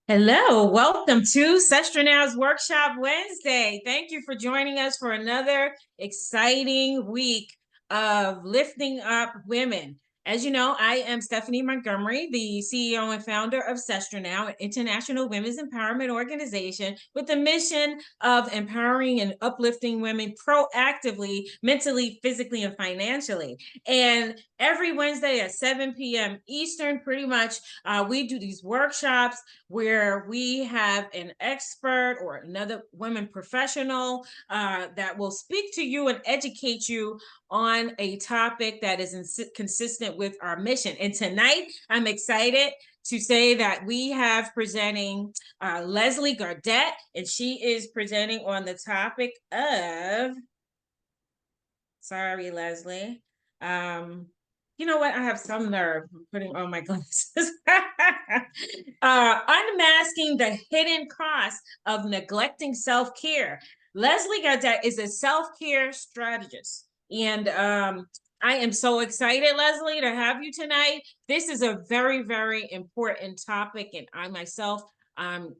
Hello, welcome to SestraNow's Workshop Wednesday. Thank you for joining us for another exciting week of lifting up women. As you know, I am Stephanie Montgomery, the CEO and founder of SestraNow, an international women's empowerment organization with the mission of empowering and uplifting women proactively, mentally, physically, and financially. And every Wednesday at 7 p.m. Eastern, pretty much, we do these workshops where we have an expert or another women professional that will speak to you and educate you on a topic that is consistent with our mission. And tonight, I'm excited to say that we have presenting Leslie Gaudete, and she is presenting on the topic of, sorry, Leslie. You know what? I have some nerve putting on my glasses. Unmasking the hidden cost of neglecting self-care. Leslie Gaudete is a self-care strategist. And I am so excited, Leslie, to have you tonight. This is a very, very important topic. And I myself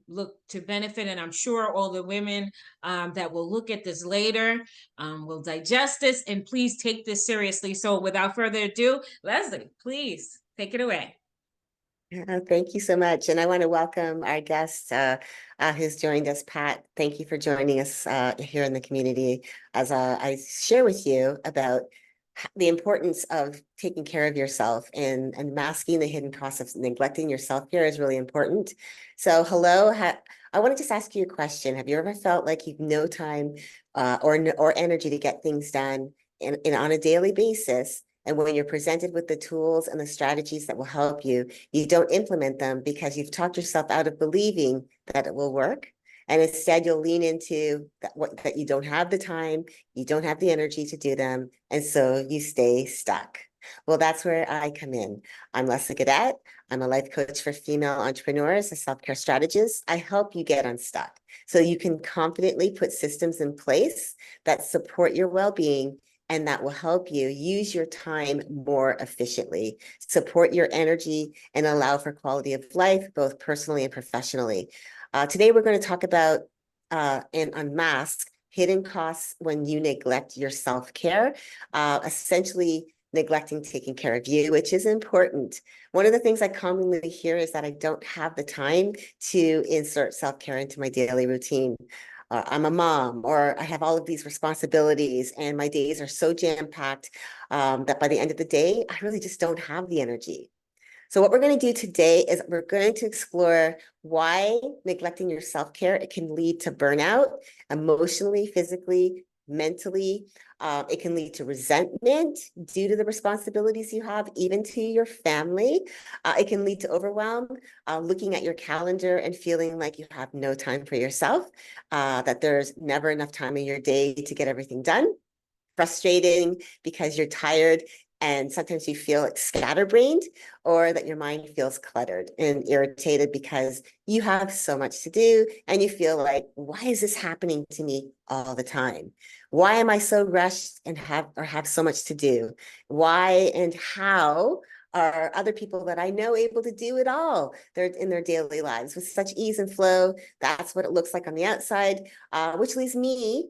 look to benefit, and I'm sure all the women that will look at this later will digest this, and please take this seriously. So without further ado, Leslie, please take it away. Thank you so much. And I want to welcome our guest who's joined us, Pat. Thank you for joining us here in the community as I share with you about the importance of taking care of yourself and masking the hidden costs of neglecting your self-care is really important. So hello, I want to just ask you a question. Have you ever felt like you've no time or energy to get things done on a daily basis? And when you're presented with the tools and the strategies that will help you, you don't implement them because you've talked yourself out of believing that it will work. And instead, you'll lean into that you don't have the time, you don't have the energy to do them, and so you stay stuck. Well, that's where I come in. I'm Leslie Gaudete. I'm a life coach for female entrepreneurs, a self-care strategist. I help you get unstuck so you can confidently put systems in place that support your well-being and that will help you use your time more efficiently, support your energy, and allow for quality of life, both personally and professionally. Today, we're going to talk about and unmask hidden costs when you neglect your self-care, essentially neglecting taking care of you, which is important. One of the things I commonly hear is that I don't have the time to insert self-care into my daily routine. I'm a mom, or I have all of these responsibilities, and my days are so jam-packed that by the end of the day, I really just don't have the energy. So what we're going to do today is we're going to explore why neglecting your self-care, it can lead to burnout, emotionally, physically, mentally. It can lead to resentment due to the responsibilities you have, even to your family. It can lead to overwhelm, looking at your calendar and feeling like you have no time for yourself, that there's never enough time in your day to get everything done. Frustrating because you're tired and sometimes you feel like scatterbrained, or that your mind feels cluttered and irritated because you have so much to do and you feel like, why is this happening to me all the time? Why am I so rushed and have so much to do? Why and how are other people that I know able to do it all? They're in their daily lives with such ease and flow. That's what it looks like on the outside, which leaves me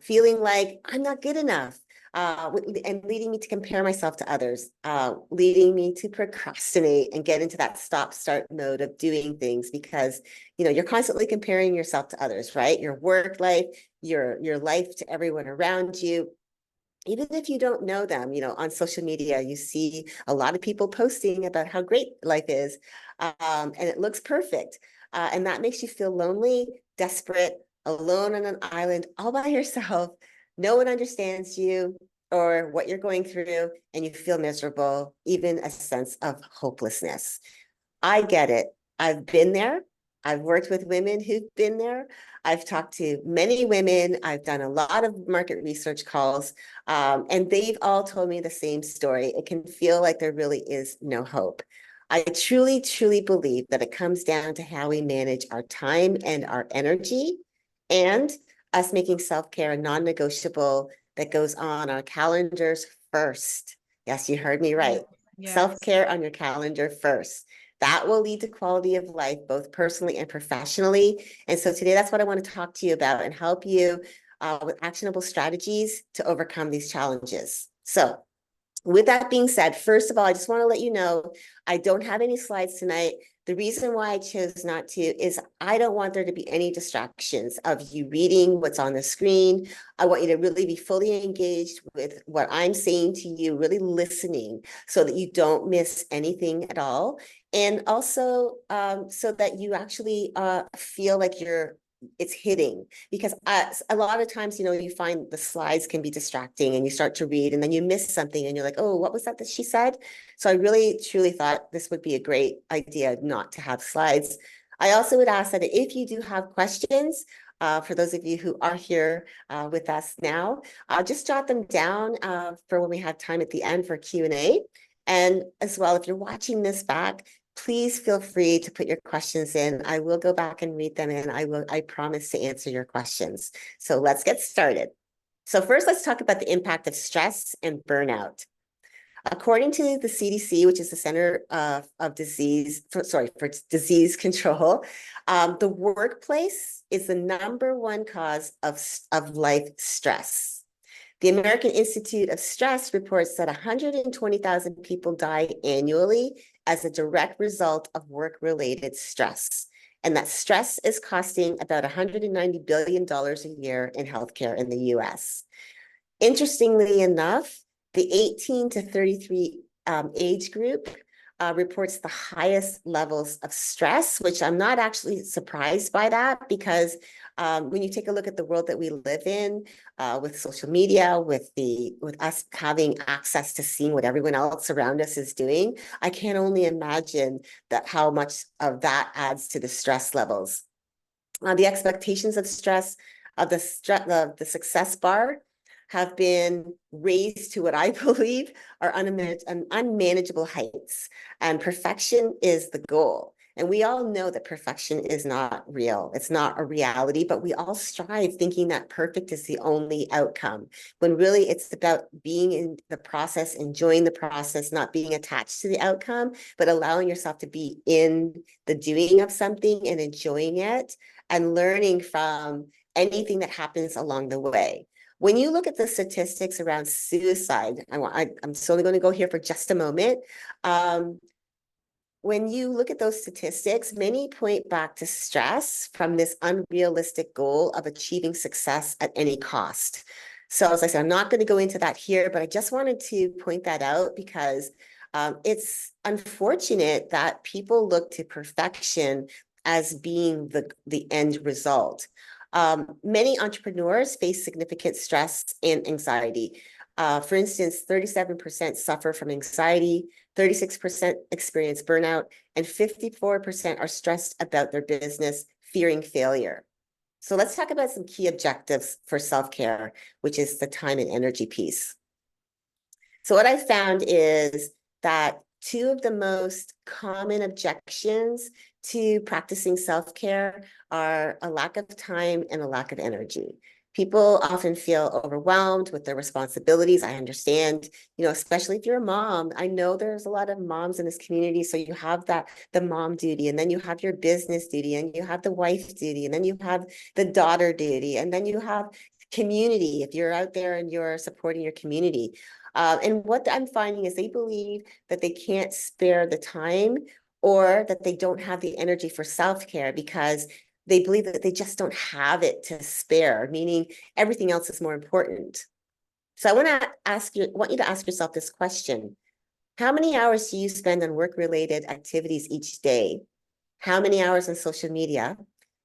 feeling like I'm not good enough. And leading me to compare myself to others, leading me to procrastinate and get into that stop-start mode of doing things because, you know, you're constantly comparing yourself to others, right? Your work life, your life to everyone around you. Even if you don't know them, you know, on social media, you see a lot of people posting about how great life is, and it looks perfect. And that makes you feel lonely, desperate, alone on an island, all by yourself. No one understands you or what you're going through, and you feel miserable, even a sense of hopelessness. I get it. I've been there. I've worked with women who've been there. I've talked to many women. I've done a lot of market research calls, and they've all told me the same story. It can feel like there really is no hope. I truly, truly believe that it comes down to how we manage our time and our energy, and us making self-care a non-negotiable that goes on our calendars first. Yes, you heard me right. Yes. Self-care on your calendar first. That will lead to quality of life, both personally and professionally. And so today, that's what I want to talk to you about and help you with actionable strategies to overcome these challenges. So with that being said, first of all, I just want to let you know, I don't have any slides tonight. The reason why I chose not to is I don't want there to be any distractions of you reading what's on the screen. I want you to really be fully engaged with what I'm saying to you, really listening so that you don't miss anything at all. And also so that you actually feel like it's hitting, because a lot of times, you find the slides can be distracting and you start to read and then you miss something and you're like, oh, what was that she said? So I really truly thought this would be a great idea not to have slides. I also would ask that if you do have questions, for those of you who are here with us now, just jot them down for when we have time at the end for Q&A. And as well, if you're watching this back, please feel free to put your questions in. I will go back and read them, and I promise to answer your questions. So let's get started. So first, let's talk about the impact of stress and burnout. According to the CDC, which is the Center of Disease Disease Control, the workplace is the #1 cause of life stress. The American Institute of Stress reports that 120,000 people die annually as a direct result of work-related stress, and that stress is costing about $190 billion a year in healthcare in the US. Interestingly enough, the 18 to 33 age group reports the highest levels of stress, which I'm not actually surprised by that, because when you take a look at the world that we live in, with social media, with us having access to seeing what everyone else around us is doing, I can only imagine that how much of that adds to the stress levels. The expectations of stress of the success bar have been raised to what I believe are unmanageable heights, and perfection is the goal. And we all know that perfection is not real. It's not a reality, but we all strive thinking that perfect is the only outcome, when really it's about being in the process, enjoying the process, not being attached to the outcome, but allowing yourself to be in the doing of something and enjoying it and learning from anything that happens along the way. When you look at the statistics around suicide, I'm slowly going to go here for just a moment. When you look at those statistics, many point back to stress from this unrealistic goal of achieving success at any cost. So as I said, I'm not going to go into that here, but I just wanted to point that out because it's unfortunate that people look to perfection as being the end result. Many entrepreneurs face significant stress and anxiety. For instance, 37% suffer from anxiety, 36% experience burnout, and 54% are stressed about their business, fearing failure. So let's talk about some key objectives for self-care, which is the time and energy piece. So what I found is that two of the most common objections to practicing self-care are a lack of time and a lack of energy. People often feel overwhelmed with their responsibilities. I understand, especially if you're a mom. I know there's a lot of moms in this community. So you have the mom duty, and then you have your business duty, and you have the wife duty, and then you have the daughter duty, and then you have community if you're out there and you're supporting your community. And what I'm finding is they believe that they can't spare the time, or that they don't have the energy for self-care because they believe that they just don't have it to spare, meaning everything else is more important. So I want you to ask yourself this question. How many hours do you spend on work-related activities each day? How many hours on social media?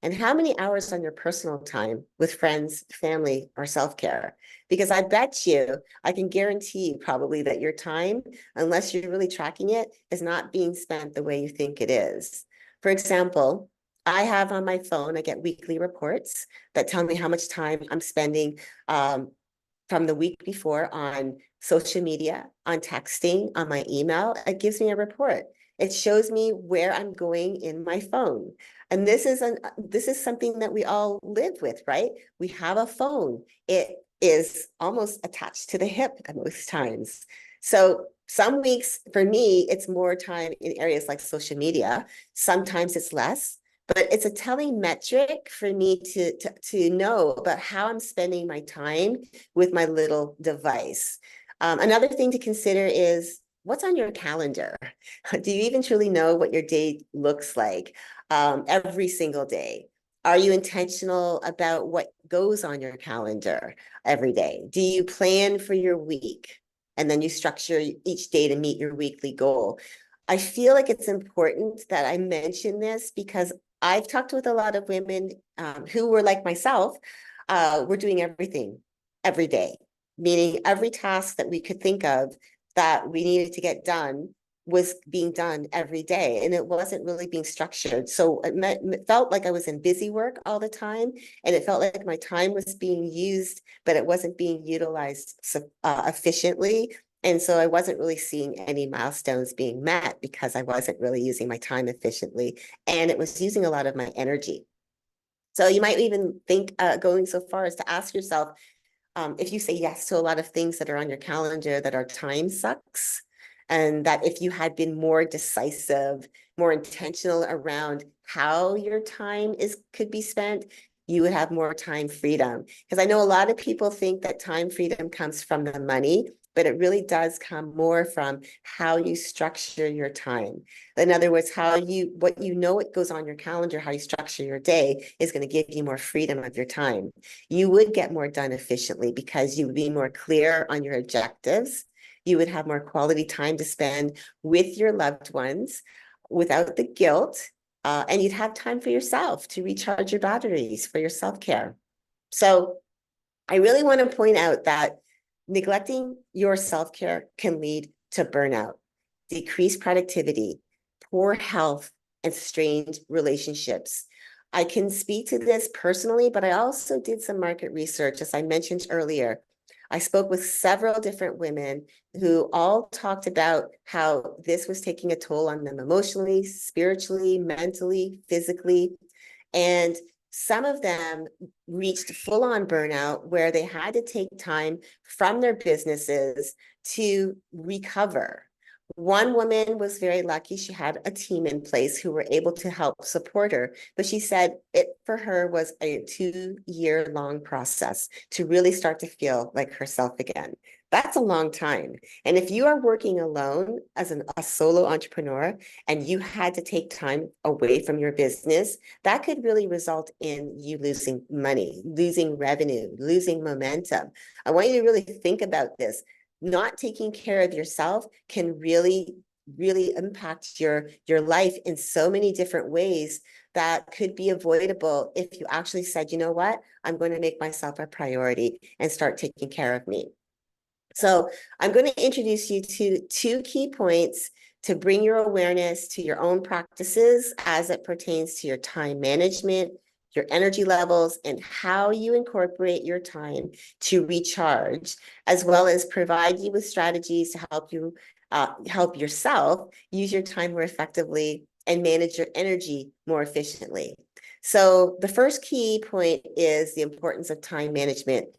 And how many hours on your personal time with friends, family, or self-care? Because I bet you, I can guarantee you probably that your time, unless you're really tracking it, is not being spent the way you think it is. For example, I have on my phone, I get weekly reports that tell me how much time I'm spending from the week before on social media, on texting, on my email. It gives me a report. It shows me where I'm going in my phone. And this is something that we all live with, right? We have a phone. It is almost attached to the hip at most times. So Some weeks for me, it's more time in areas like social media. Sometimes it's less, but it's a telling metric for me to know about how I'm spending my time with my little device. Another thing to consider is what's on your calendar. Do you even truly know what your day looks like every single day? Are you intentional about what goes on your calendar every day? Do you plan for your week? And then you structure each day to meet your weekly goal. I feel like it's important that I mention this because I've talked with a lot of women who were like myself. We're doing everything every day, meaning every task that we could think of that we needed to get done was being done every day, and it wasn't really being structured. So it felt like I was in busy work all the time, and it felt like my time was being used, but it wasn't being utilized efficiently. And so I wasn't really seeing any milestones being met because I wasn't really using my time efficiently, and it was using a lot of my energy. So you might even think going so far as to ask yourself, if you say yes to a lot of things that are on your calendar that are time sucks, and that if you had been more decisive, more intentional around how your time could be spent, you would have more time freedom. Because I know a lot of people think that time freedom comes from the money, but it really does come more from how you structure your time. In other words, what goes on your calendar, how you structure your day is going to give you more freedom of your time. You would get more done efficiently because you would be more clear on your objectives. You would have more quality time to spend with your loved ones without the guilt. And you'd have time for yourself to recharge your batteries for your self-care. So I really want to point out that neglecting your self-care can lead to burnout, decreased productivity, poor health, and strained relationships. I can speak to this personally, but I also did some market research, as I mentioned earlier. I spoke with several different women who all talked about how this was taking a toll on them emotionally, spiritually, mentally, physically. And some of them reached full on burnout where they had to take time from their businesses to recover. One woman was very lucky. She had a team in place who were able to help support her. But she said it for her was a 2-year long process to really start to feel like herself again. That's a long time. And if you are working alone as a solo entrepreneur and you had to take time away from your business, that could really result in you losing money, losing revenue, losing momentum. I want you to really think about this. Not taking care of yourself can really impact your life in so many different ways that could be avoidable if you actually said, you know what, I'm going to make myself a priority and start taking care of me. So I'm going to introduce you to 2 key points to bring your awareness to your own practices as it pertains to your time management, your energy levels, and how you incorporate your time to recharge, as well as provide you with strategies to help yourself use your time more effectively and manage your energy more efficiently. So the first key point is the importance of time management,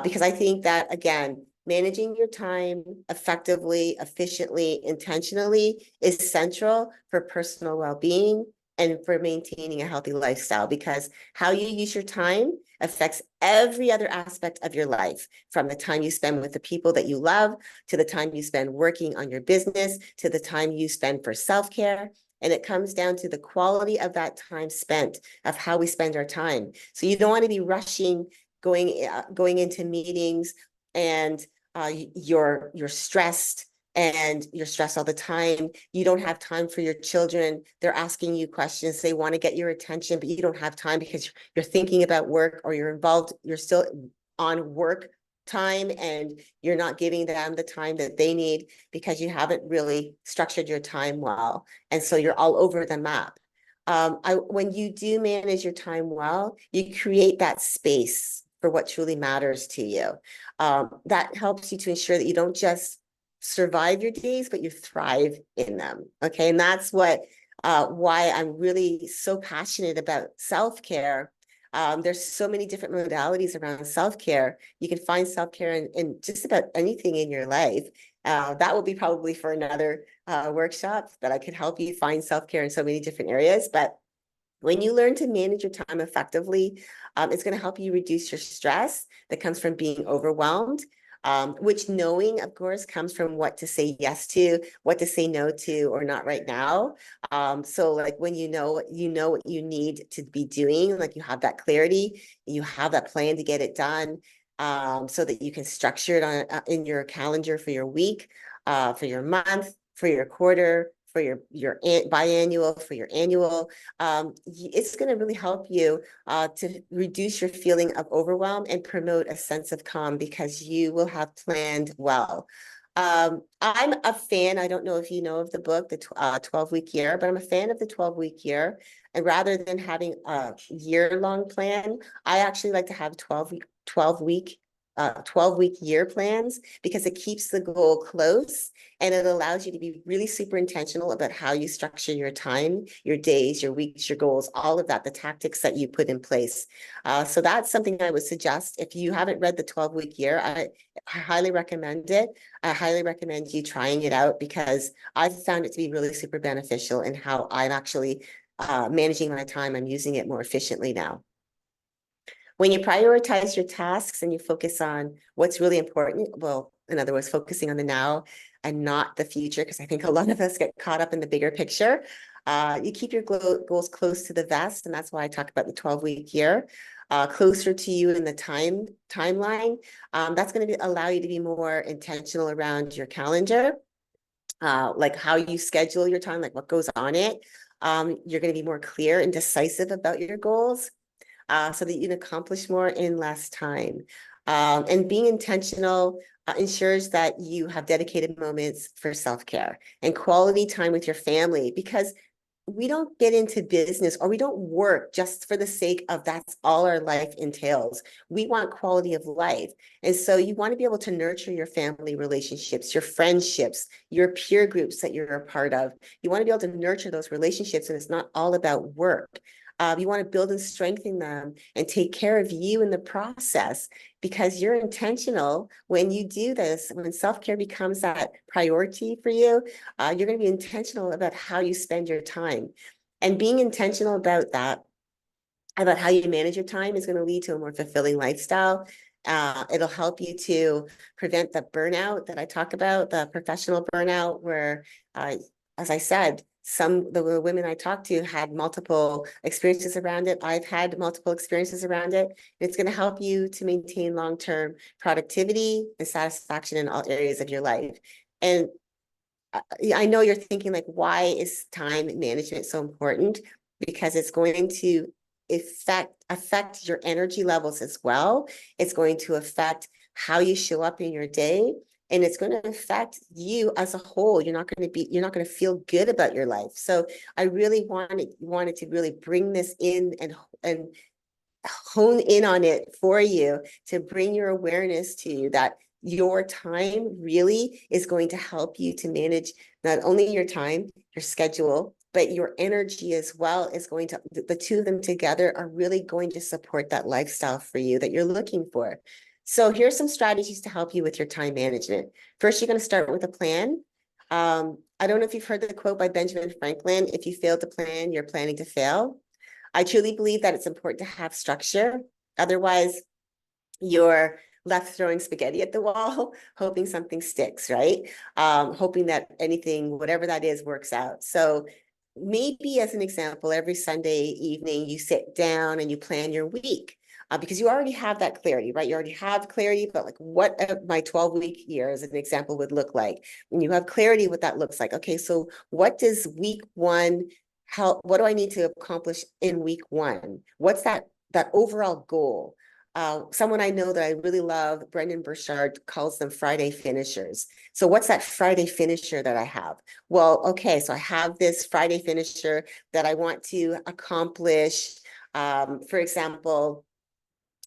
because I think that, again, managing your time effectively, efficiently, intentionally is central for personal well-being and for maintaining a healthy lifestyle, because how you use your time affects every other aspect of your life, from the time you spend with the people that you love, to the time you spend working on your business, to the time you spend for self-care. And it comes down to the quality of that time spent, of how we spend our time. So you don't want to be rushing, going into meetings, and you're stressed, and you're stressed all the time. You don't have time for your children. They're asking you questions. They want to get your attention, but you don't have time because you're thinking about work, or you're still on work time, and you're not giving them the time that they need because you haven't really structured your time well. And so you're all over the map. When you do manage your time well, you create that space for what truly matters to you. That helps you to ensure that you don't just survive your days, but you thrive in them. Okay. And that's why I'm really so passionate about self-care. There's so many different modalities around self-care. You can find self-care in just about anything in your life. That will be probably for another workshop, that I could help you find self-care in so many different areas. But when you learn to manage your time effectively, it's going to help you reduce your stress that comes from being overwhelmed, which knowing, of course, comes from what to say yes to, what to say no to, or not right now. So like when you know what you need to be doing, like you have that clarity, you have that plan to get it done, so that you can structure it on in your calendar for your week, for your month, for your quarter, for your biannual, for your annual. It's going to really help you to reduce your feeling of overwhelm and promote a sense of calm, because you will have planned well. I'm a fan. I don't know if you know of the book, the 12-week year, but I'm a fan of the 12-week year. And rather than having a year-long plan, I actually like to have 12-week year plans, because it keeps the goal close and it allows you to be really super intentional about how you structure your time, your days, your weeks, your goals, all of that, the tactics that you put in place. So that's something I would suggest. If you haven't read the 12-week year, I highly recommend it. I highly recommend you trying it out, because I've found it to be really super beneficial in how I'm actually managing my time. I'm using it more efficiently now. When you prioritize your tasks and you focus on what's really important, well, in other words, focusing on the now and not the future, because I think a lot of us get caught up in the bigger picture. You keep your goals close to the vest, and that's why I talk about the 12-week year, closer to you in the timeline. That's going to allow you to be more intentional around your calendar, like how you schedule your time, like what goes on it. You're going to be more clear and decisive about your goals, so that you can accomplish more in less time. And being intentional ensures that you have dedicated moments for self-care and quality time with your family, because we don't get into business, or we don't work just for the sake of that's all our life entails. We want quality of life. And so you want to be able to nurture your family relationships, your friendships, your peer groups that you're a part of. You want to be able to nurture those relationships, and it's not all about work. You want to build and strengthen them and take care of you in the process, because you're intentional when you do this. When self-care becomes that priority for you, you're going to be intentional about how you spend your time. And being intentional about that, about how you manage your time, is going to lead to a more fulfilling lifestyle. It'll help you to prevent the burnout that I talk about, the professional burnout, where, as I said, the women I talked to had multiple experiences around it. I've had multiple experiences around it. It's going to help you to maintain long-term productivity and satisfaction in all areas of your life. And I know you're thinking, like, why is time management so important? Because it's going to affect your energy levels as well. It's going to affect how you show up in your day, and it's going to affect you as a whole. You're not going to feel good about your life. So I really wanted to really bring this in and hone in on it for you, to bring your awareness to you that your time really is going to help you to manage not only your time, your schedule, but your energy as well. Is going to, the two of them together are really going to support that lifestyle for you that you're looking for. So here's some strategies to help you with your time management. First, you're going to start with a plan. I don't know if you've heard the quote by Benjamin Franklin: if you fail to plan, you're planning to fail. I truly believe that it's important to have structure. Otherwise, you're left throwing spaghetti at the wall, hoping something sticks, right? Hoping that anything, whatever that is, works out. So maybe, as an example, every Sunday evening, you sit down and you plan your week. Because you already have that clarity, right? You already have clarity about, like, what my 12-week year, as an example, would look like. And you have clarity what that looks like. Okay, so what does week one, what do I need to accomplish in week one? What's that overall goal? Someone I know that I really love, Brendan Burchard, calls them Friday finishers. So what's that Friday finisher that I have? Well, okay, so I have this Friday finisher that I want to accomplish. For example,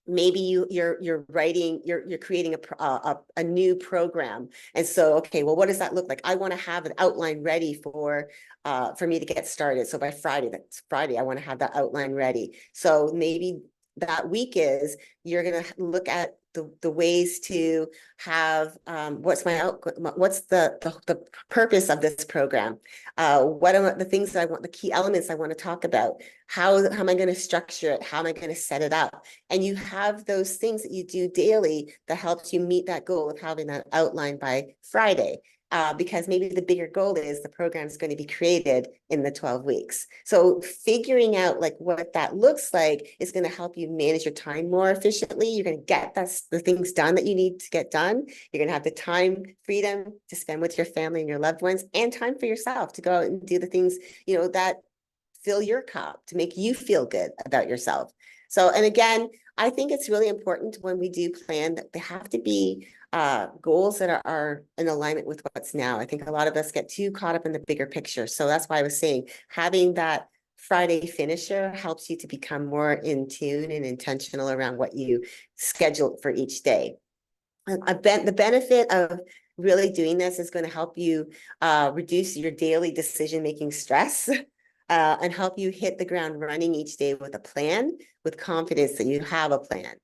maybe you're writing, you're creating a new program. And so, okay, well, what does that look like? I want to have an outline ready for me to get started. So by Friday, that's Friday, I want to have that outline ready. So maybe that week is, you're going to look at the ways to have what's the purpose of this program, what are the things that I want, the key elements I want to talk about, how am I going to structure it, how am I going to set it up, and you have those things that you do daily that helps you meet that goal of having that outline by Friday. Because maybe the bigger goal is the program is going to be created in the 12 weeks. So figuring out like what that looks like is going to help you manage your time more efficiently. You're going to get the things done that you need to get done. You're going to have the time freedom to spend with your family and your loved ones, and time for yourself to go out and do the things, that fill your cup, to make you feel good about yourself. So, and again, I think it's really important when we do plan that they have to be goals that are in alignment with what's now. I think a lot of us get too caught up in the bigger picture. So that's why I was saying having that Friday finisher helps you to become more in tune and intentional around what you schedule for each day. The benefit of really doing this is going to help you reduce your daily decision-making stress and help you hit the ground running each day with a plan, with confidence that you have a plan.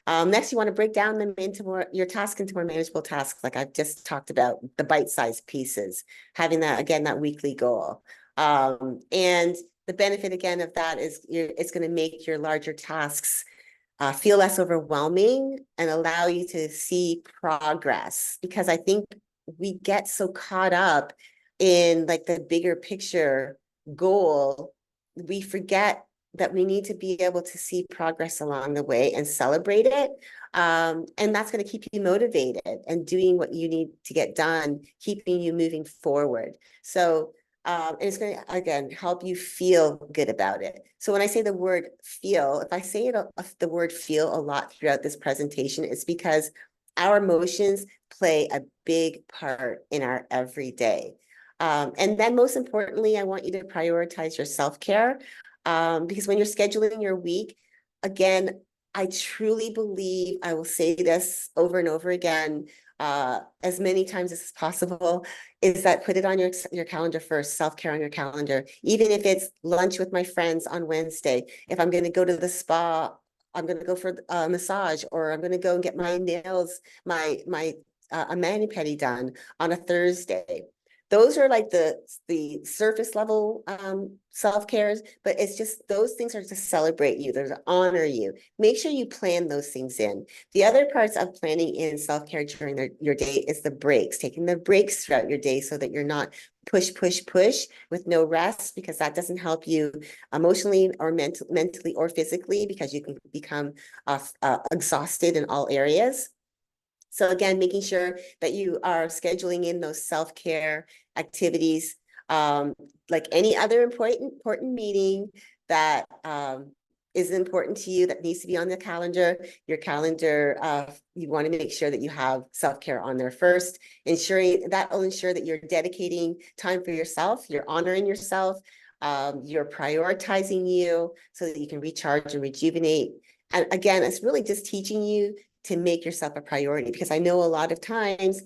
Next, you want to break down them into your task into more manageable tasks, like I've just talked about, the bite-sized pieces, having that, again, that weekly goal. And the benefit, again, of that is it's going to make your larger tasks feel less overwhelming and allow you to see progress. Because I think we get so caught up in like the bigger picture goal, we forget that we need to be able to see progress along the way and celebrate it. And that's going to keep you motivated and doing what you need to get done, keeping you moving forward. So and it's going to, again, help you feel good about it. So when I say the word feel, if I say the word feel a lot throughout this presentation, it's because our emotions play a big part in our everyday. And then most importantly, I want you to prioritize your self-care, because when you're scheduling your week, again, I truly believe, I will say this over and over again, as many times as possible, is that put it on your calendar first, self-care on your calendar. Even if it's lunch with my friends on Wednesday, if I'm going to go to the spa, I'm going to go for a massage, or I'm going to go and get my nails, a mani-pedi done on a Thursday. Those are like the surface level self-cares, but it's just those things are to celebrate you, they're to honor you. Make sure you plan those things in. The other parts of planning in self-care during your day is the breaks, taking the breaks throughout your day so that you're not push with no rest, because that doesn't help you emotionally or mentally or physically, because you can become exhausted in all areas. So again, making sure that you are scheduling in those self-care activities, like any other important meeting that is important to you that needs to be on the calendar. Your calendar, you want to make sure that you have self-care on there first, ensuring that will ensure that you're dedicating time for yourself, you're honoring yourself, you're prioritizing you so that you can recharge and rejuvenate. And again, it's really just teaching you to make yourself a priority, because I know a lot of times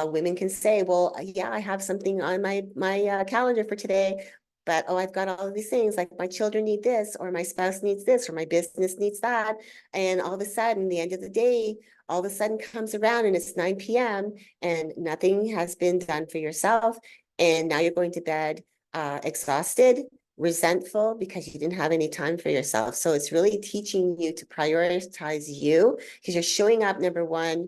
women can say, well, yeah, I have something on my calendar for today, but oh, I've got all of these things, like my children need this, or my spouse needs this, or my business needs that. And all of a sudden, the end of the day, all of a sudden comes around and it's 9 p.m. and nothing has been done for yourself. And now you're going to bed exhausted, resentful, because you didn't have any time for yourself. So it's really teaching you to prioritize you, because you're showing up, number one,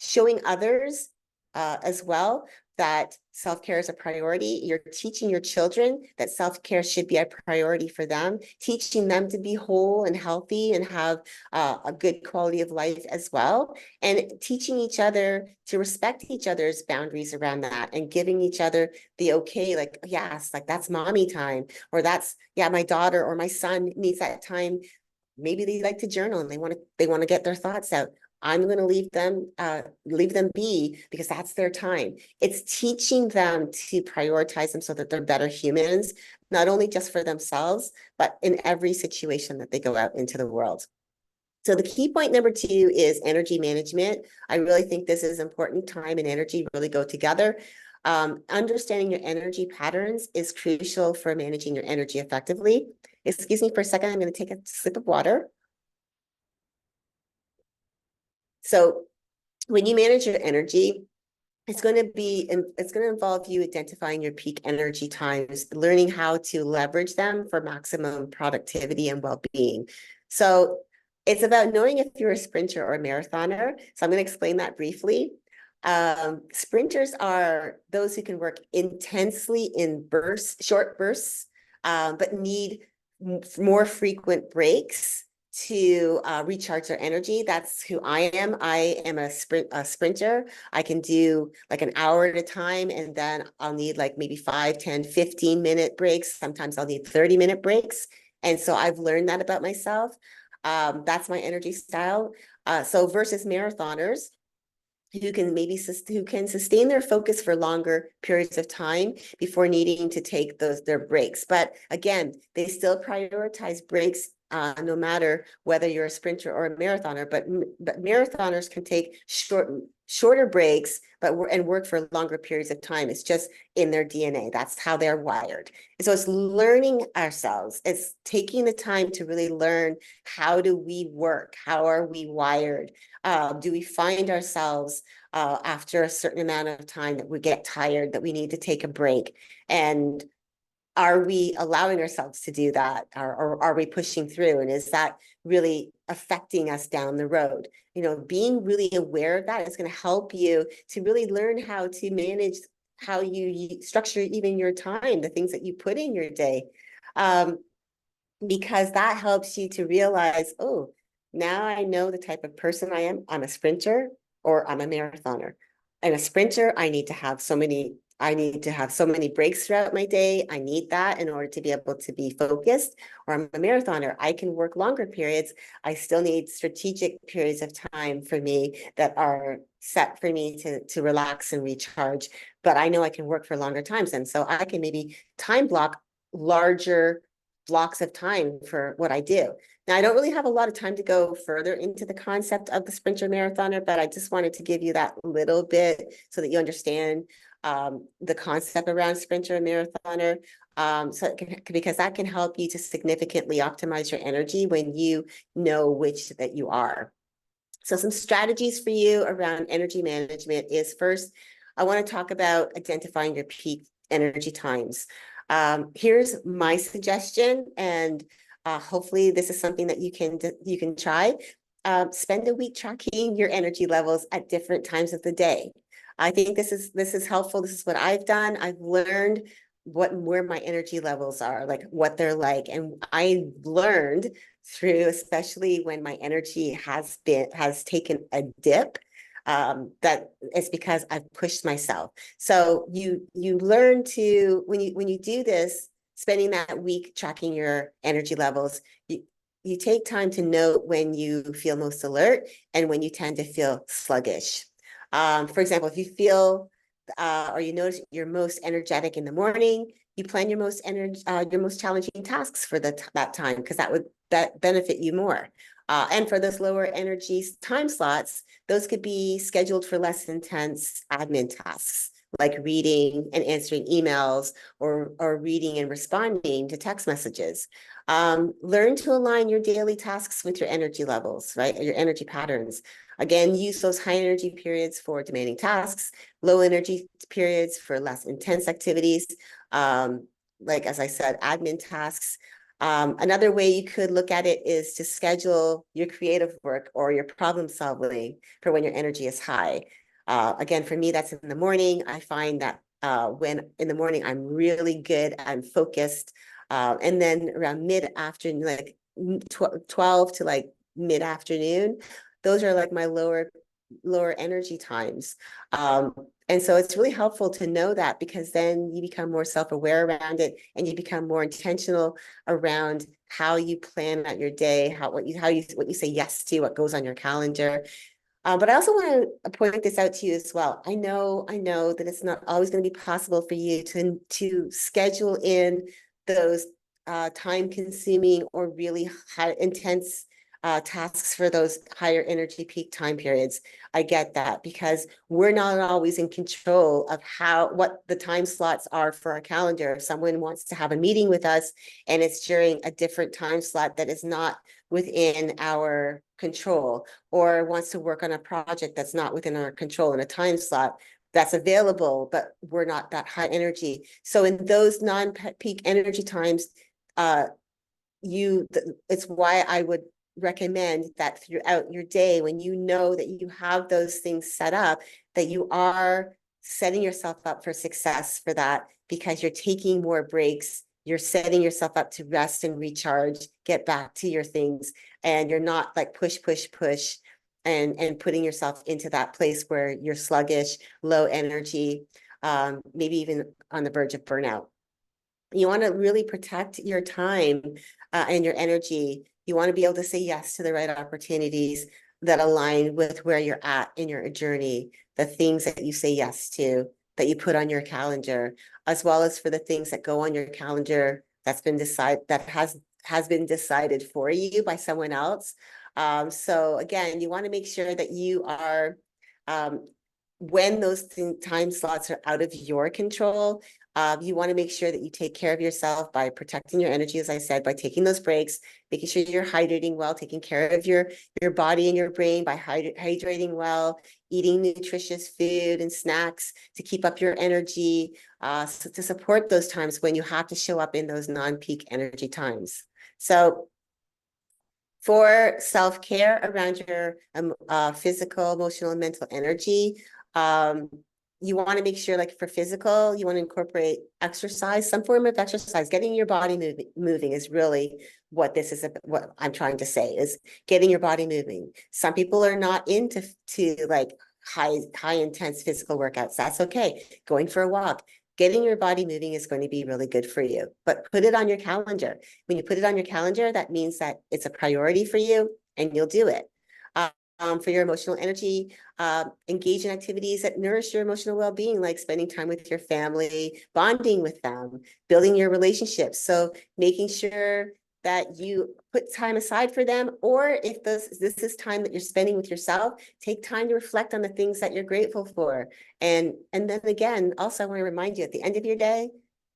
showing others as well that self-care is a priority. You're teaching your children that self-care should be a priority for them, teaching them to be whole and healthy and have a good quality of life as well, and teaching each other to respect each other's boundaries around that, and giving each other the okay, like, yes, like that's mommy time, or that's, yeah, my daughter or my son needs that time. Maybe they like to journal and they want to get their thoughts out. I'm going to leave them be, because that's their time. It's teaching them to prioritize them so that they're better humans, not only just for themselves, but in every situation that they go out into the world. So the key point number 2 is energy management. I really think this is important. Time and energy really go together. Understanding your energy patterns is crucial for managing your energy effectively. Excuse me for a second, I'm going to take a sip of water. So when you manage your energy, it's going to involve you identifying your peak energy times, learning how to leverage them for maximum productivity and well-being. So it's about knowing if you're a sprinter or a marathoner. So I'm going to explain that briefly. Sprinters are those who can work intensely in bursts, short bursts, but need more frequent breaks to recharge their energy. That's who I am. I am a sprinter. I can do like an hour at a time, and then I'll need like maybe 5, 10, 15-minute breaks. Sometimes I'll need 30-minute breaks. And so I've learned that about myself. That's my energy style. So versus marathoners, who can sustain their focus for longer periods of time before needing to take their breaks. But again, they still prioritize breaks no matter whether you're a sprinter or a marathoner. But marathoners can take shorter breaks, and work for longer periods of time. It's just in their DNA. That's how they're wired. And so it's learning ourselves. It's taking the time to really learn, how do we work? How are we wired? Do we find ourselves after a certain amount of time that we get tired, that we need to take a break? And are we allowing ourselves to do that? Or are we pushing through? And is that really affecting us down the road? Being really aware of that is going to help you to really learn how to manage how you structure even your time, the things that you put in your day. Because that helps you to realize, oh, now I know the type of person I am. I'm a sprinter or I'm a marathoner. And a sprinter, I need to have so many breaks throughout my day. I need that in order to be able to be focused. Or I'm a marathoner. I can work longer periods. I still need strategic periods of time for me that are set for me to relax and recharge. But I know I can work for longer times. And so I can maybe time block larger blocks of time for what I do. Now, I don't really have a lot of time to go further into the concept of the sprinter marathoner, but I just wanted to give you that little bit so that you understand the concept around sprinter and marathoner. Because that can help you to significantly optimize your energy when you know which that you are. So some strategies for you around energy management is, first, I want to talk about identifying your peak energy times. Here's my suggestion, and hopefully this is something that you can try. Spend a week tracking your energy levels at different times of the day. I think this is helpful. This is what I've done. I've learned where my energy levels are, like what they're like, and I learned through, especially when my energy has taken a dip, that it's because I've pushed myself. So you learn to, when you do this, spending that week tracking your energy levels, you take time to note when you feel most alert and when you tend to feel sluggish. For example, if you feel or you notice you're most energetic in the morning, you plan your most challenging tasks for that time, because that would benefit you more. And for those lower energy time slots, those could be scheduled for less intense admin tasks, like reading and answering emails, or reading and responding to text messages. Learn to align your daily tasks with your energy levels, right? Your energy patterns. Again, use those high energy periods for demanding tasks, low energy periods for less intense activities. Like, as I said, admin tasks. Another way you could look at it is to schedule your creative work or your problem solving for when your energy is high. Again, for me, that's in the morning. I find that when in the morning, I'm really good and focused. And then around mid-afternoon, like 12 to like mid-afternoon, those are like my lower energy times. And so it's really helpful to know that, because then you become more self-aware around it, and you become more intentional around how you plan out your day, what you say yes to, what goes on your calendar. But I also want to point this out to you as well. I know that it's not always going to be possible for you to schedule in those time-consuming or really high intense tasks for those higher energy peak time periods. I get that because we're not always in control of what the time slots are for our calendar. If someone wants to have a meeting with us and it's during a different time slot that is not within our control, or wants to work on a project that's not within our control in a time slot that's available, but we're not that high energy. So in those non-peak energy times, it's why I would recommend that throughout your day, when you know that you have those things set up, that you are setting yourself up for success for that, because you're taking more breaks, you're setting yourself up to rest and recharge, get back to your things, and you're not like push, push, push, and putting yourself into that place where you're sluggish, low energy, maybe even on the verge of burnout. You want to really protect your time and your energy. You want to be able to say yes to the right opportunities that align with where you're at in your journey, the things that you say yes to, that you put on your calendar, as well as for the things that go on your calendar that's been decided, that has been decided for you by someone else. So again, you want to make sure that you are, when those time slots are out of your control, you want to make sure that you take care of yourself by protecting your energy, as I said, by taking those breaks, making sure you're hydrating well, taking care of your body and your brain by hydrating well, eating nutritious food and snacks to keep up your energy, so to support those times when you have to show up in those non-peak energy times. So for self-care around your physical, emotional, and mental energy, you want to make sure, like for physical, you want to incorporate exercise, some form of exercise. Getting your body moving is really what this is, what I'm trying to say, is getting your body moving. Some people are not into like high intense physical workouts. That's okay. Going for a walk, getting your body moving is going to be really good for you, but put it on your calendar. When you put it on your calendar, that means that it's a priority for you and you'll do it. For your emotional energy, engage in activities that nourish your emotional well-being, like spending time with your family, bonding with them, building your relationships. So making sure that you put time aside for them, or if this is time that you're spending with yourself, take time to reflect on the things that you're grateful for. And then again, also I want to remind you, at the end of your day,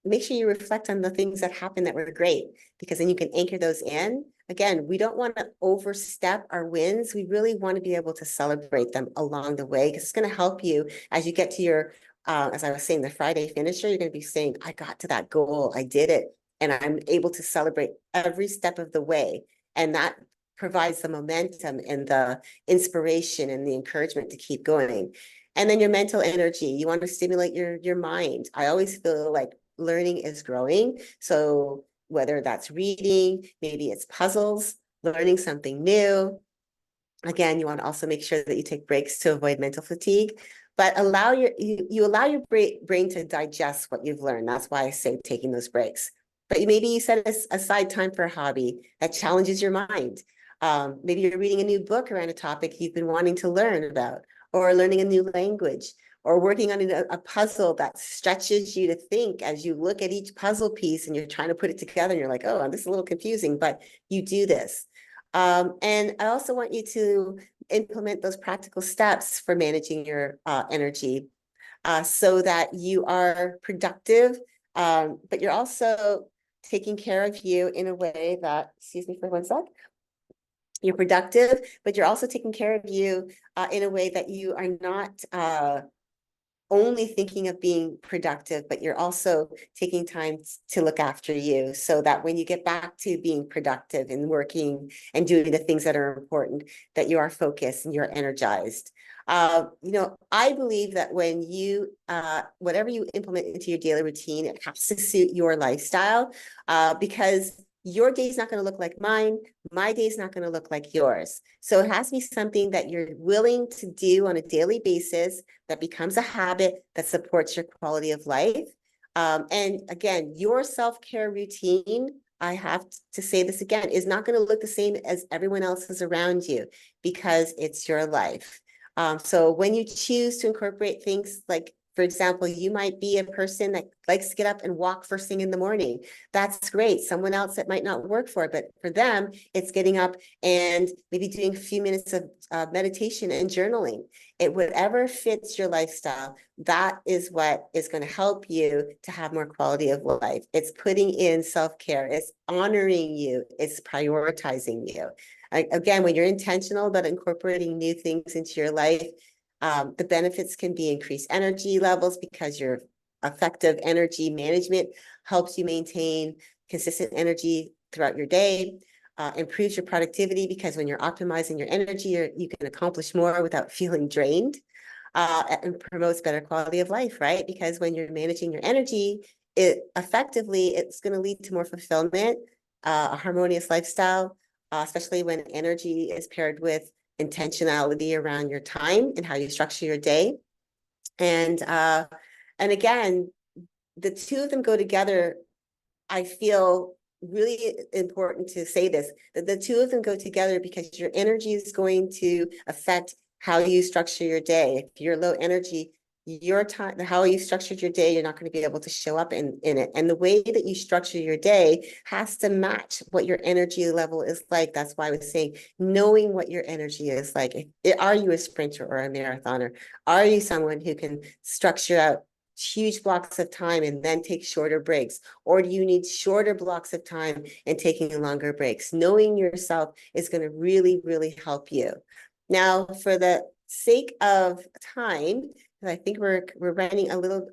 make sure you reflect on the things that happened that were great, because then you can anchor those in. Again, we don't want to overstep our wins. We really want to be able to celebrate them along the way, because it's going to help you as you get to your, as I was saying, the Friday finisher. You're going to be saying, I got to that goal. I did it. And I'm able to celebrate every step of the way. And that provides the momentum and the inspiration and the encouragement to keep going. And then your mental energy, you want to stimulate your mind. I always feel like learning is growing. So whether that's reading, maybe it's puzzles, learning something new. Again, you want to also make sure that you take breaks to avoid mental fatigue, but you allow your brain to digest what you've learned. That's why I say taking those breaks. But maybe you set aside time for a hobby that challenges your mind. Maybe you're reading a new book around a topic you've been wanting to learn about, or learning a new language, or working on a puzzle that stretches you to think as you look at each puzzle piece and you're trying to put it together and you're like, oh, this is a little confusing, but you do this. And I also want you to implement those practical steps for managing your energy, so that you are productive, but you're also taking care of you in a way that, excuse me for one sec, you're productive, but you're also taking care of you in a way that you are not only thinking of being productive, but you're also taking time to look after you, so that when you get back to being productive and working and doing the things that are important, that you are focused and you're energized. I believe that when you, whatever you implement into your daily routine, it has to suit your lifestyle, because your day is not going to look like mine. My day is not going to look like yours. So it has to be something that you're willing to do on a daily basis, that becomes a habit that supports your quality of life. And again, your self-care routine, I have to say this again, is not going to look the same as everyone else's around you, because it's your life. So when you choose to incorporate things like For example, you might be a person that likes to get up and walk first thing in the morning. That's great. Someone else that might not work for it, but for them, it's getting up and maybe doing a few minutes of meditation and journaling. Whatever fits your lifestyle, that is what is going to help you to have more quality of life. It's putting in self-care. It's honoring you. It's prioritizing you. Again, when you're intentional about incorporating new things into your life, the benefits can be increased energy levels because your effective energy management helps you maintain consistent energy throughout your day. Improves your productivity because when you're optimizing your energy, you can accomplish more without feeling drained. And promotes better quality of life, right? Because when you're managing your energy, it's going to lead to more fulfillment, a harmonious lifestyle, especially when energy is paired with intentionality around your time and how you structure your day. And again, the two of them go together. I feel really important to say this, that the two of them go together because your energy is going to affect how you structure your day. If you're low energy, your time, how you structured your day, you're not going to be able to show up in it. And the way that you structure your day has to match what your energy level is like. That's why I was saying, knowing what your energy is like. Are you a sprinter or a marathoner? Are you someone who can structure out huge blocks of time and then take shorter breaks? Or do you need shorter blocks of time and taking longer breaks? Knowing yourself is going to really, really help you. Now, for the sake of time, I think we're running a little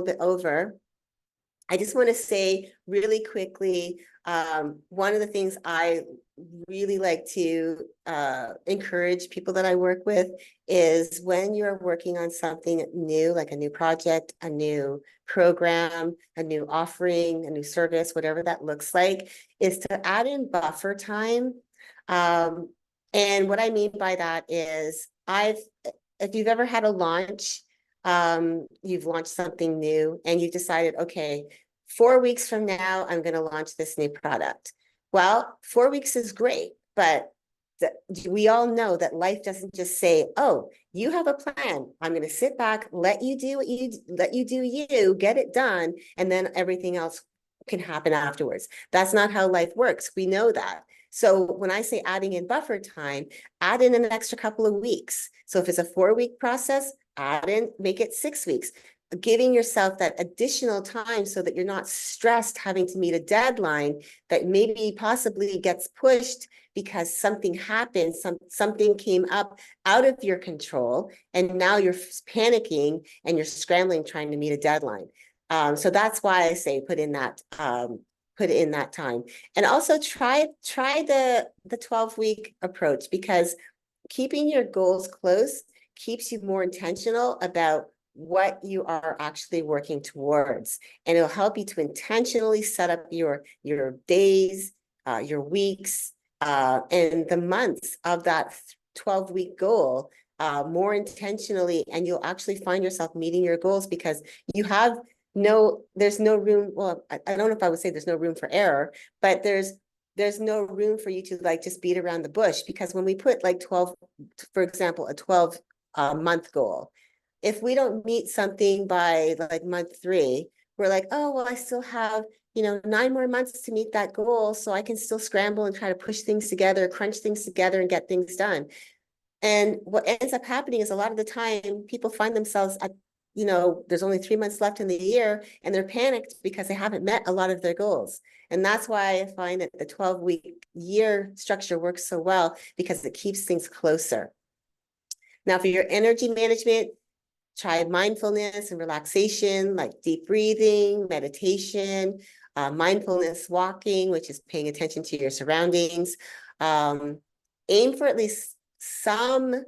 bit over. I just want to say really quickly, one of the things I really like to encourage people that I work with is when you're working on something new, like a new project, a new program, a new offering, a new service, whatever that looks like, is to add in buffer time. And what I mean by that is if you've ever had a launch, you've launched something new and you've decided, okay, 4 weeks from now, I'm going to launch this new product. Well, 4 weeks is great, but we all know that life doesn't just say, oh, you have a plan. I'm going to sit back, let you do you, get it done, and then everything else can happen afterwards. That's not how life works. We know that. So when I say adding in buffer time, add in an extra couple of weeks. So if it's a 4-week process, add in, make it 6 weeks, giving yourself that additional time so that you're not stressed having to meet a deadline that maybe possibly gets pushed because something happened, something came up out of your control, and now you're panicking and you're scrambling trying to meet a deadline. So that's why I say put in that time, and also try the 12-week approach, because keeping your goals close keeps you more intentional about what you are actually working towards. And it'll help you to intentionally set up your days, your weeks, and the months of that 12-week goal more intentionally. And you'll actually find yourself meeting your goals because there's no room. Well, I don't know if I would say there's no room for error, but there's no room for you to like just beat around the bush, because when we put like 12, for example, a 12 month goal, if we don't meet something by like month 3, we're like, oh, well, I still have, 9 more months to meet that goal. So I can still scramble and try to push things together, crunch things together and get things done. And what ends up happening is a lot of the time people find themselves at, there's only 3 months left in the year and they're panicked because they haven't met a lot of their goals. And that's why I find that the 12-week year structure works so well, because it keeps things closer. Now, for your energy management, try mindfulness and relaxation, like deep breathing, meditation, mindfulness walking, which is paying attention to your surroundings. Aim for at least some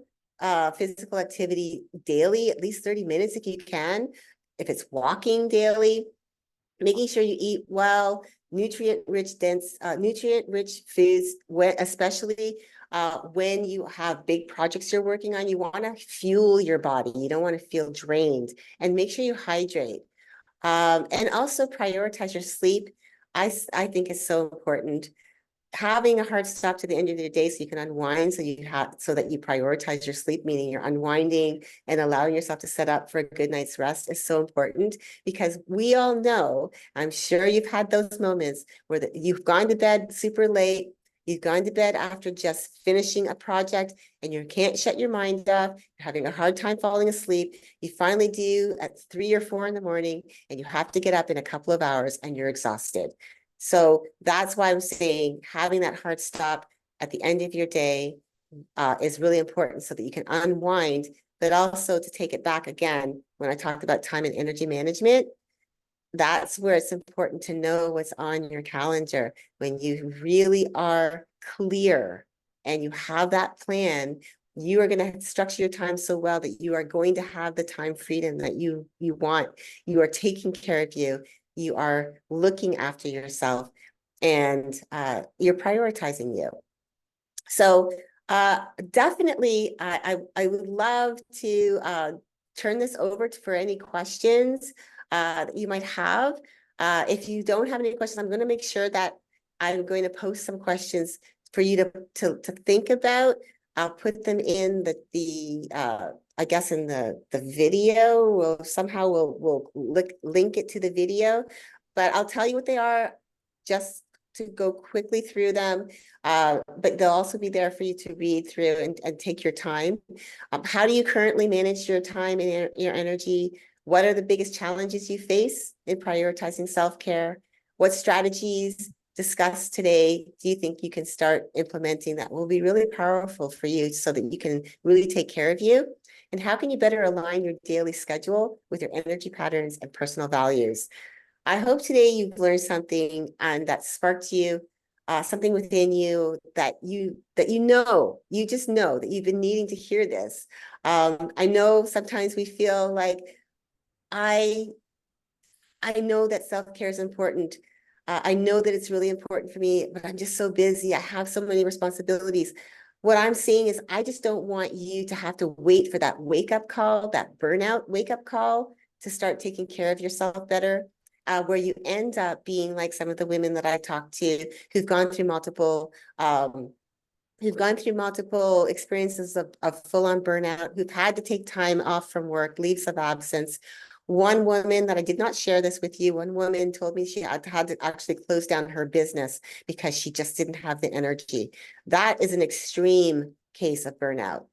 physical activity daily, at least 30 minutes if you can. If it's walking daily, making sure you eat well, nutrient-rich foods, especially when you have big projects you're working on. You want to fuel your body. You don't want to feel drained, and make sure you hydrate. And also prioritize your sleep. I think is so important. having a hard stop to the end of the day so you can unwind, so that you prioritize your sleep, meaning you're unwinding and allowing yourself to set up for a good night's rest, is so important, because we all know, I'm sure you've had those moments where you've gone to bed super late, you've gone to bed after just finishing a project and you can't shut your mind off, you're having a hard time falling asleep, you finally do at 3 or 4 in the morning, and you have to get up in a couple of hours and you're exhausted. So that's why I'm saying having that hard stop at the end of your day is really important, so that you can unwind, but also to take it back again. When I talked about time and energy management, that's where it's important to know what's on your calendar. When you really are clear and you have that plan, you are going to structure your time so well that you are going to have the time freedom that you want. You are taking care of you. You are looking after yourself, and you're prioritizing you. So definitely, I would love to turn this over for any questions that you might have. If you don't have any questions, I'm going to make sure that I'm going to post some questions for you to think about. I'll put them in I guess in the video. We'll link it to the video, but I'll tell you what they are just to go quickly through them. But they'll also be there for you to read through and take your time. How do you currently manage your time and your energy? What are the biggest challenges you face in prioritizing self-care? What strategies discussed today do you think you can start implementing that will be really powerful for you, so that you can really take care of you? And how can you better align your daily schedule with your energy patterns and personal values? I hope today you've learned something and that sparked you, something within you that you just know that you've been needing to hear this. I know sometimes we feel like I I know that self-care is important. I know that it's really important for me, but I'm just so busy. I have so many responsibilities. What I'm saying is, I just don't want you to have to wait for that wake-up call, that burnout wake-up call, to start taking care of yourself better, where you end up being like some of the women that I talked to who've gone through multiple experiences of full-on burnout, who've had to take time off from work, leaves of absence. One woman that I did not share this with you, one woman told me she had to actually close down her business because she just didn't have the energy. That is an extreme case of burnout.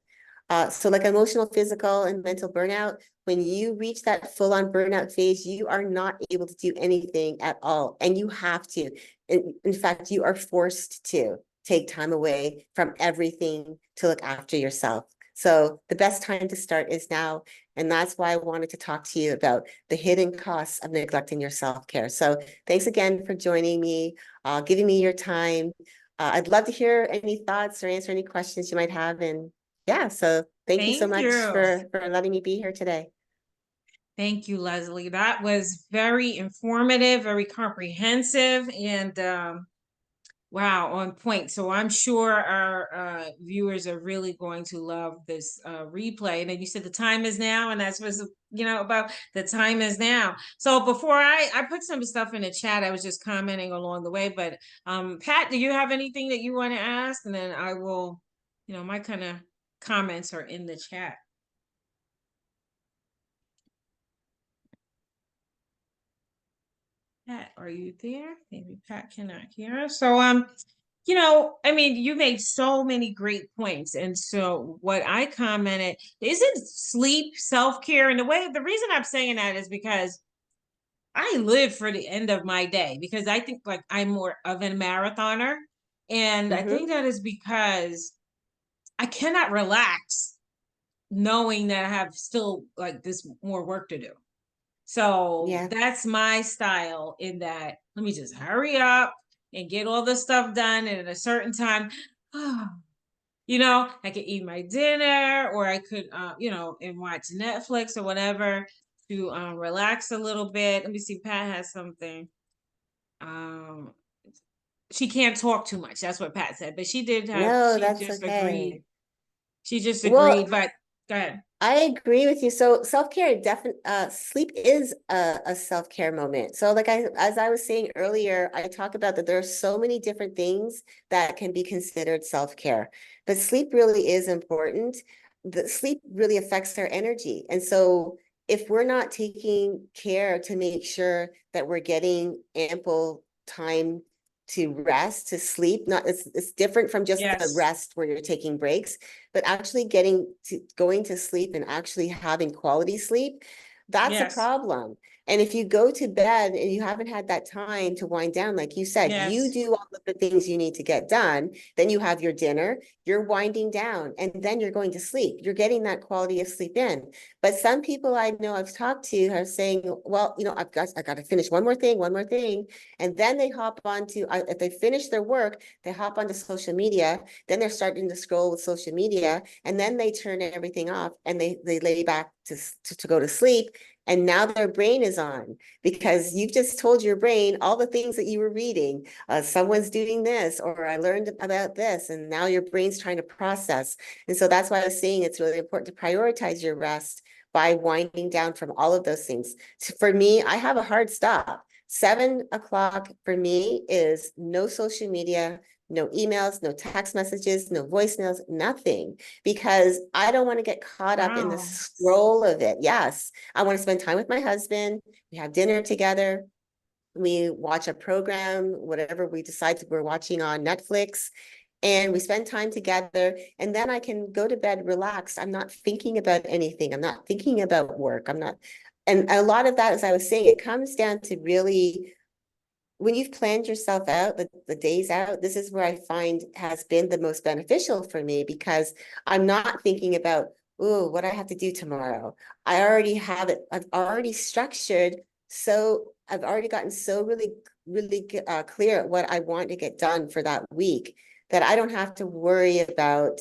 So like emotional, physical, and mental burnout, when you reach that full-on burnout phase, you are not able to do anything at all. And you have to. In fact, you are forced to take time away from everything to look after yourself. So the best time to start is now. And that's why I wanted to talk to you about the hidden costs of neglecting your self-care. So thanks again for joining me, giving me your time. I'd love to hear any thoughts or answer any questions you might have. And yeah, so thank you so Thank much you. for letting me be here today. Thank you, Leslie. That was very informative, very comprehensive, and wow, on point. So I'm sure our viewers are really going to love this replay. And then you said the time is now, and that's what's, about the time is now. So before I put some stuff in the chat, I was just commenting along the way. But Pat, do you have anything that you want to ask? And then I will, my kind of comments are in the chat. Pat, are you there? Maybe Pat cannot hear us. So, you made so many great points. And so what I commented, isn't sleep self-care? And the reason I'm saying that is because I live for the end of my day, because I think like I'm more of a marathoner. And I think that is because I cannot relax knowing that I have still like this more work to do. So Yeah. that's my style, in that let me just hurry up and get all the stuff done. And at a certain time, I could eat my dinner, or I could, and watch Netflix or whatever to relax a little bit. Let me see. Pat has something. Um, she can't talk too much. That's what Pat said, but No, she that's just agreed. okay. She just Well, agreed, but go ahead. I agree with you. So self-care definitely sleep is a self-care moment. So like as I was saying earlier, I talk about that there are so many different things that can be considered self-care, but sleep really is important. The sleep really affects our energy. And so if we're not taking care to make sure that we're getting ample time to rest, to sleep, not it's different from just the Yes. rest where you're taking breaks, but actually going to sleep and actually having quality sleep, that's a Yes. problem. And if you go to bed and you haven't had that time to wind down, like you said, you Yes. do all of the things you need to get done, then you have your dinner, you're winding down, and then you're going to sleep. You're getting that quality of sleep in. But some people I know I've talked to are saying, well, I got to finish one more thing. And then they hop onto, if they finish their work, they hop onto social media. Then they're starting to scroll with social media, and then they turn everything off and they lay back to go to sleep. And now their brain is on because you've just told your brain all the things that you were reading. Someone's doing this, or I learned about this, and now your brain's trying to process. And so that's why I was saying it's really important to prioritize your rest by winding down from all of those things. So for me, I have a hard stop. 7 o'clock for me is no social media, no emails, no text messages, no voicemails, nothing, because I don't want to get caught up in the Wow. scroll of it. Yes, I want to spend time with my husband. We have dinner together. We watch a program, whatever we decide we're watching on Netflix, and we spend time together. And then I can go to bed relaxed. I'm not thinking about anything. I'm not thinking about work. I'm not. And a lot of that, as I was saying, it comes down to really when you've planned yourself out, the days out, this is where I find has been the most beneficial for me because I'm not thinking about, oh, what I have to do tomorrow. I already have it. I've already structured. So I've already gotten so really clear at what I want to get done for that week that I don't have to worry about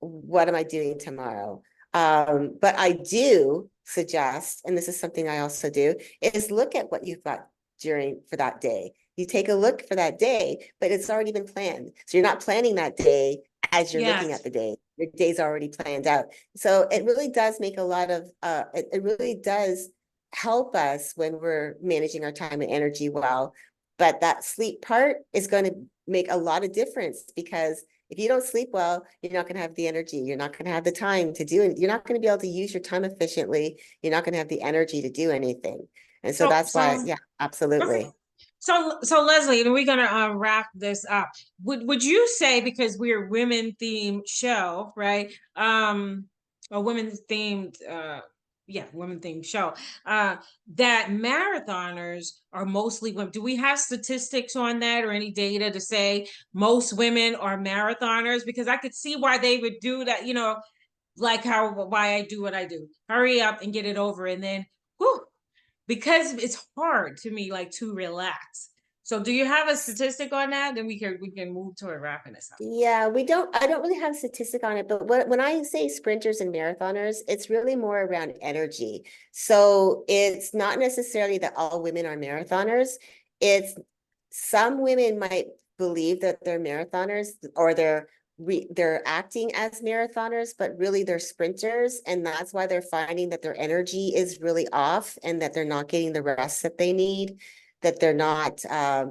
what am I doing tomorrow. But I do suggest, and this is something I also do, is look at what you've got during for that day. You take a look for that day, but it's already been planned. So you're not planning that day as you're looking at Yes. the day. Your day's already planned out. So it really does make a lot of it really does help us when we're managing our time and energy well. But that sleep part is going to make a lot of difference because if you don't sleep well, you're not going to have the energy. You're not going to have the time to do it. You're not going to be able to use your time efficiently. You're not going to have the energy to do anything. And so So, that's why, yeah, okay. absolutely. So Leslie, and we're gonna wrap this up. Would you say, because we're women themed show, right? A women themed yeah, women themed show. Uh that marathoners are mostly women. Do we have statistics on that or any data to say most women are marathoners? Because I could see why they would do that, like why I do what I do. Hurry up and get it over and then whew, because it's hard to me like to relax. So do you have a statistic on that? Then we can move toward wrapping this up. Yeah, I don't really have a statistic on it, but when I say sprinters and marathoners, it's really more around energy. So it's not necessarily that all women are marathoners. It's some women might believe that they're marathoners or they're acting as marathoners, but really they're sprinters, and that's why they're finding that their energy is really off and that they're not getting the rest that they need, that they're not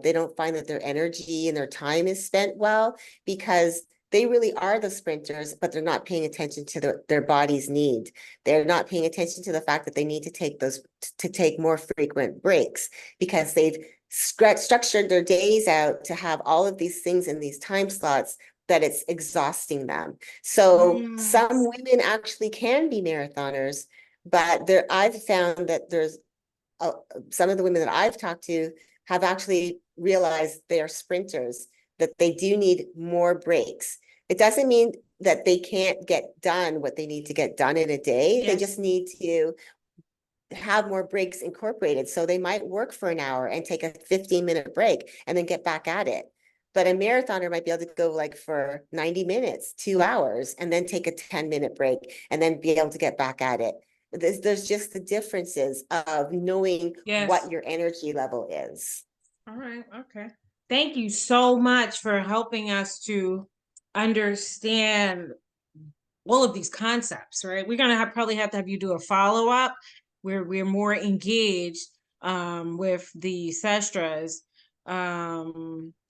they don't find that their energy and their time is spent well because they really are the sprinters, but they're not paying attention to their body's need. They're not paying attention to the fact that they need to take more frequent breaks because they've structured their days out to have all of these things in these time slots that it's exhausting them. So Mm, some women actually can be marathoners, but I've found that there's uh, some of the women that I've talked to have actually realized they are sprinters, that they do need more breaks. It doesn't mean that they can't get done what they need to get done in a day. They yes. just need to have more breaks incorporated. So they might work for an hour and take a 15-minute break and then get back at it. But a marathoner might be able to go like for 90 minutes, 2 hours, and then take a 10-minute break and then be able to get back at it. There's just the differences of knowing Yes. what your energy level is. All right. Okay. Thank you so much for helping us to understand all of these concepts, right? We're gonna probably have to have you do a follow-up where we're more engaged with the Sestras.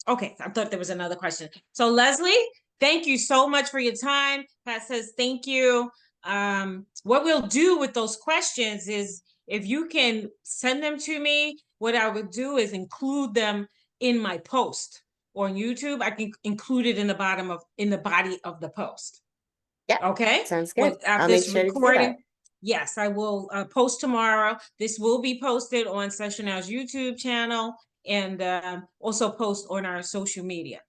Okay, I thought there was another question. So Leslie, thank you so much for your time. Pat says thank you. What we'll do with those questions is if you can send them to me, what I would do is include them in my post on YouTube. I can include it in the body of the post. Yep, Okay. sounds good. Well, after I'll make this sure to do that. recording, yes, I will post tomorrow. This will be posted on SestraNow's YouTube channel and also post on our social media.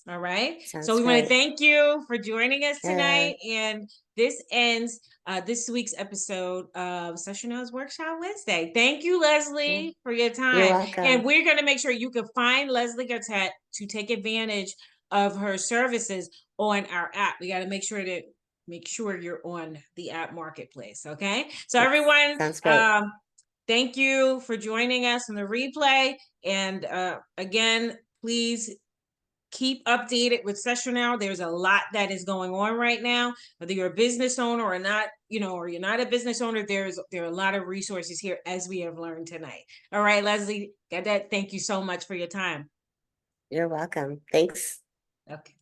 All right. So Sounds we want to great. thank you for joining us Yeah. tonight. And this ends this week's episode of SestraNow's Workshop Wednesday. Thank you, Leslie, for your You're time. And welcome. we're going to make sure you can find Leslie Gaudent to take advantage of her services on our app. We got to make sure you're on the app marketplace. Okay. So Yes, everyone, sounds great. thank you for joining us on the replay. And again, please keep updated with SestraNow. There's a lot that is going on right now. Whether you're a business owner or not, or you're not a business owner, there are a lot of resources here as we have learned tonight. All right, Leslie, Gaudent, thank you so much for your time. You're welcome. Thanks. Okay.